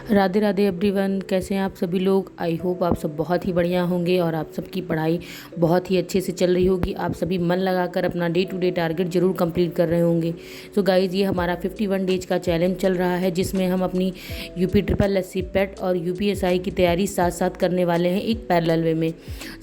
Radhe Radhe everyone, कैसे हैं आप सभी लोग। आई होप आप सब बहुत ही बढ़िया होंगे और आप सबकी पढ़ाई बहुत ही अच्छे से चल रही होगी। आप सभी मन लगाकर अपना डे टू डे टारगेट जरूर कंप्लीट कर रहे होंगे। सो गाइज़, ये हमारा 51 डेज का चैलेंज चल रहा है, जिसमें हम अपनी यूपी ट्रिपल एससी पेट और यूपीएसआई की तैयारी साथ साथ करने वाले हैं एक पैरेलल वे में।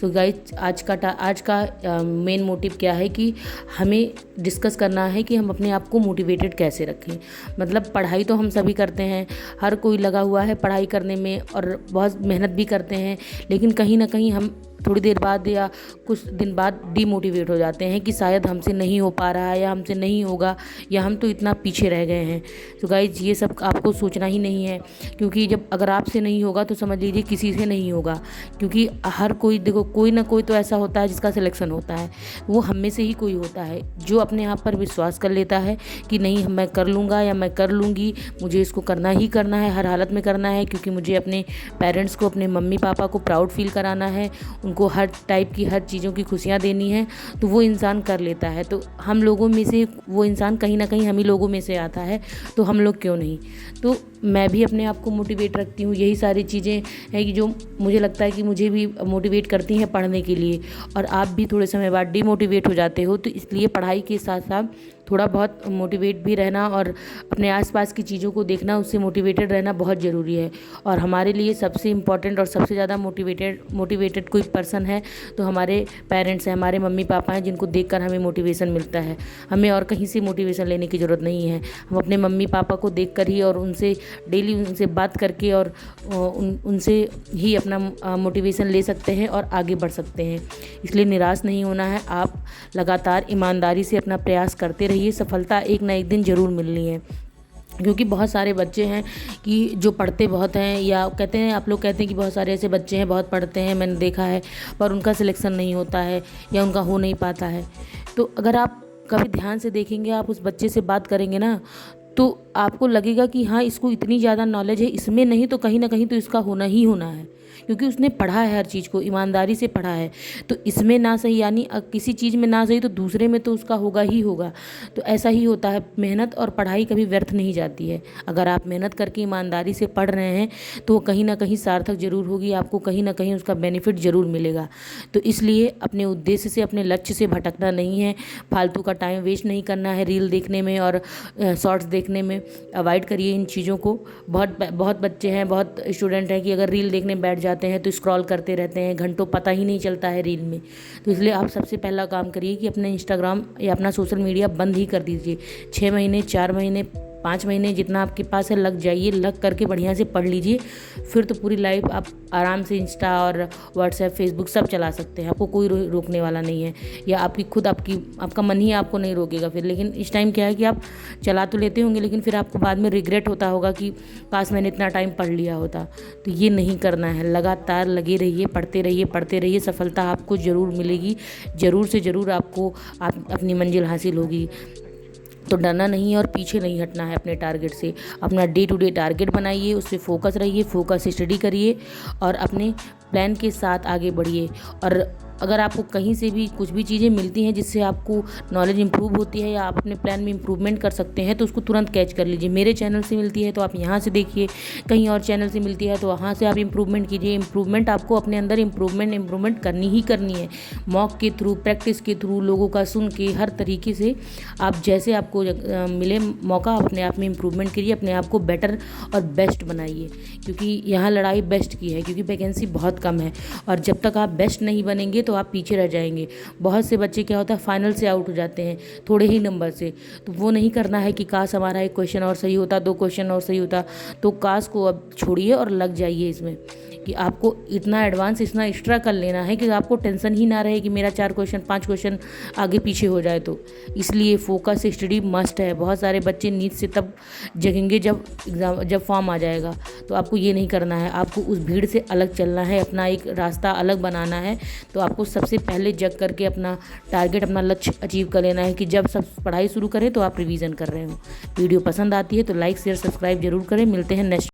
सो गाइज़, आज का मेन मोटिव क्या है कि हमें डिस्कस करना है कि हम अपने आप को मोटिवेटेड कैसे रखें। मतलब पढ़ाई तो हम सभी करते हैं, हर कोई लगा हुआ है पढ़ाई करने में और बहुत मेहनत भी करते हैं, लेकिन कहीं ना कहीं हम थोड़ी देर बाद या कुछ दिन बाद डीमोटिवेट हो जाते हैं कि शायद हमसे नहीं हो पा रहा है या हमसे नहीं होगा या हम तो इतना पीछे रह गए हैं। तो गाइज, ये सब आपको सोचना ही नहीं है, क्योंकि जब अगर आपसे नहीं होगा तो समझ लीजिए किसी से नहीं होगा। क्योंकि हर कोई, देखो, कोई ना कोई तो ऐसा होता है जिसका सिलेक्शन होता है, वो हम में से ही कोई होता है जो अपने आप पर विश्वास कर लेता है कि नहीं, मैं कर लूँगा या मैं कर लूँगी, मुझे इसको करना ही करना है, हर हालत में करना है, क्योंकि मुझे अपने पेरेंट्स को, अपने मम्मी पापा को प्राउड फील कराना है, उनको हर टाइप की हर चीज़ों की खुशियाँ देनी है। तो वो इंसान कर लेता है। तो हम लोगों में से वो इंसान कहीं ना कहीं हम ही लोगों में से आता है, तो हम लोग क्यों नहीं। तो मैं भी अपने आप को मोटिवेट रखती हूँ। यही सारी चीज़ें हैं कि जो मुझे लगता है कि मुझे भी मोटिवेट करती हैं पढ़ने के लिए, और आप भी थोड़े समय बाद डिमोटिवेट हो जाते हो। तो इसलिए पढ़ाई के साथ साथ थोड़ा बहुत मोटिवेट भी रहना और अपने आसपास की चीज़ों को देखना, उससे मोटिवेटेड रहना बहुत ज़रूरी है। और हमारे लिए सबसे इम्पॉर्टेंट और सबसे ज़्यादा मोटिवेटेड कोई पर्सन है तो हमारे पेरेंट्स हैं, हमारे मम्मी पापा हैं, जिनको देखकर हमें मोटिवेशन मिलता है। हमें और कहीं से मोटिवेशन लेने की ज़रूरत नहीं है। हम अपने मम्मी पापा को देखकर ही और उनसे डेली उनसे बात करके और उनसे ही अपना मोटिवेशन ले सकते हैं और आगे बढ़ सकते हैं। इसलिए निराश नहीं होना है। आप लगातार ईमानदारी से अपना प्रयास करते रहिए, सफलता एक ना एक दिन ज़रूर मिलनी है। क्योंकि बहुत सारे बच्चे हैं कि जो पढ़ते बहुत हैं, या कहते हैं, आप लोग कहते हैं कि बहुत सारे ऐसे बच्चे हैं बहुत पढ़ते हैं, मैंने देखा है, पर उनका सिलेक्शन नहीं होता है या उनका हो नहीं पाता है। तो अगर आप कभी ध्यान से देखेंगे, आप उस बच्चे से बात करेंगे ना, तो आपको लगेगा कि हाँ, इसको इतनी ज़्यादा नॉलेज है, इसमें नहीं तो कहीं ना कहीं तो इसका होना ही होना है, क्योंकि उसने पढ़ा है, हर चीज़ को ईमानदारी से पढ़ा है। तो इसमें ना सही, यानी किसी चीज़ में ना सही तो दूसरे में तो उसका होगा ही होगा। तो ऐसा ही होता है, मेहनत और पढ़ाई कभी व्यर्थ नहीं जाती है। अगर आप मेहनत करके ईमानदारी से पढ़ रहे हैं तो वो कहीं ना कहीं सार्थक जरूर होगी, आपको कहीं ना कहीं उसका बेनिफिट ज़रूर मिलेगा। तो इसलिए अपने उद्देश्य से, अपने लक्ष्य से भटकना नहीं है, फालतू का टाइम वेस्ट नहीं करना है रील देखने में और शॉर्ट्स देखने में। अवॉइड करिए इन चीज़ों को। बहुत बच्चे हैं, बहुत स्टूडेंट हैं कि अगर रील देखने बैठ जाते हैं तो स्क्रॉल करते रहते हैं, घंटों पता ही नहीं चलता है रील में। तो इसलिए आप सबसे पहला काम करिए कि अपने इंस्टाग्राम या अपना सोशल मीडिया बंद ही कर दीजिए। 6 महीने, 4 महीने, 5 महीने, जितना आपके पास है लग जाइए, लग करके बढ़िया से पढ़ लीजिए। फिर तो पूरी लाइफ आप आराम से इंस्टा और व्हाट्सएप, फेसबुक सब चला सकते हैं, आपको कोई रोकने वाला नहीं है। या आपका मन ही आपको नहीं रोकेगा फिर। लेकिन इस टाइम क्या है कि आप चला तो लेते होंगे, लेकिन फिर आपको बाद में रिग्रेट होता होगा कि काश मैंने इतना टाइम पढ़ लिया होता। तो ये नहीं करना है। लगातार लगे रहिए, पढ़ते रहिए, सफलता आपको ज़रूर मिलेगी। ज़रूर से ज़रूर आपको अपनी मंजिल हासिल होगी। तो डरना नहीं है और पीछे नहीं हटना है अपने टारगेट से। अपना डे टू डे टारगेट बनाइए, उस पर फोकस रहिए, फोकस स्टडी करिए और अपने प्लान के साथ आगे बढ़िए। और अगर आपको कहीं से भी कुछ भी चीज़ें मिलती हैं जिससे आपको नॉलेज इंप्रूव होती है या आप अपने प्लान में इंप्रूवमेंट कर सकते हैं, तो उसको तुरंत कैच कर लीजिए। मेरे चैनल से मिलती है तो आप यहाँ से देखिए, कहीं और चैनल से मिलती है तो वहाँ से आप इंप्रूवमेंट कीजिए। इंप्रूवमेंट आपको अपने अंदर इंप्रूवमेंट करनी ही करनी है। मॉक के थ्रू, प्रैक्टिस के थ्रू, लोगों का सुन के, हर तरीके से आप जैसे आपको मिले मौका, अपने आप में इंप्रूवमेंट करिए, अपने आप को बेटर और बेस्ट बनाइए। क्योंकि यहाँ लड़ाई बेस्ट की है, क्योंकि वैकेंसी बहुत कम है और जब तक आप बेस्ट नहीं बनेंगे तो आप पीछे रह जाएंगे। बहुत से बच्चे क्या होता है, फाइनल से आउट हो जाते हैं थोड़े ही नंबर से। तो वो नहीं करना है कि काश हमारा एक क्वेश्चन और सही होता, 2 क्वेश्चन और सही होता। तो काश को अब छोड़िए और लग जाइए इसमें, कि आपको इतना एडवांस, इतना एक्स्ट्रा कर लेना है कि आपको टेंशन ही ना रहे कि मेरा 4 क्वेश्चन 5 क्वेश्चन आगे पीछे हो जाए। तो इसलिए फोकस स्टडी मस्ट है। बहुत सारे बच्चे नींद से तब जगेंगे जब फॉर्म आ जाएगा। तो आपको ये नहीं करना है, आपको उस भीड़ से अलग चलना है, अपना एक रास्ता अलग बनाना है। तो आपको सबसे पहले जग करके अपना टारगेट, अपना लक्ष्य अचीव कर लेना है कि जब सब पढ़ाई शुरू करें तो आप रिवीजन कर रहे हो। वीडियो पसंद आती है तो लाइक, शेयर, सब्सक्राइब जरूर करें। मिलते हैं नेक्स्ट